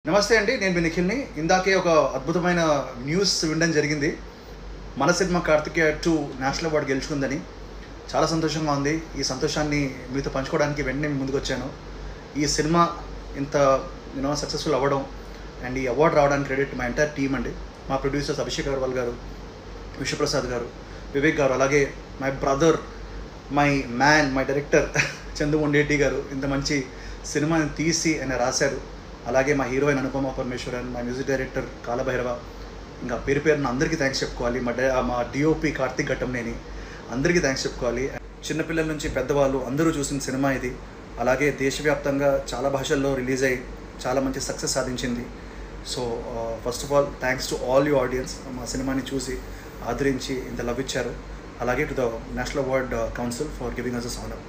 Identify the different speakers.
Speaker 1: నమస్తే అండి, నేను మీ నిఖిల్ని. ఇందాకే ఒక అద్భుతమైన న్యూస్ వినడం జరిగింది. మన సినిమా కార్తికేయ 2 నేషనల్ అవార్డు గెలుచుకుందని. చాలా సంతోషంగా ఉంది. ఈ సంతోషాన్ని మీతో పంచుకోవడానికి వెంటనే ముందుకు వచ్చాను. ఈ సినిమా ఇంత సక్సెస్ఫుల్ అవ్వడం అండ్ ఈ అవార్డు రావడానికి క్రెడిట్ మా ఎంటైర్ టీమ్ అండి. మా ప్రొడ్యూసర్స్ అభిషేక్ అగర్వాల్ గారు, విశ్వప్రసాద్ గారు, వివేక్ గారు, అలాగే my brother, my man, my director Chandu Mondeti గారు ఇంత మంచి సినిమాని తీసి ఆయన రాశారు. అలాగే మా హీరోయిన్ అనుపమ పరమేశ్వరన్, మా మ్యూజిక్ డైరెక్టర్ కాలభైరవ, ఇంకా పేరు పేరున అందరికీ థ్యాంక్స్ చెప్పుకోవాలి. మా డిఓపి కార్తిక్ ఘట్టంనేని అందరికీ థ్యాంక్స్ చెప్పుకోవాలి. చిన్నపిల్లల నుంచి పెద్దవాళ్ళు అందరూ చూసిన సినిమా ఇది. అలాగే దేశవ్యాప్తంగా చాలా భాషల్లో రిలీజ్ అయ్యి చాలా మంచి సక్సెస్ సాధించింది. So first of all thanks to all you audience, మా సినిమాని చూసి ఆదరించి ఇంత లవ్ ఇచ్చారు. అలాగే to the national award council for giving us this honour.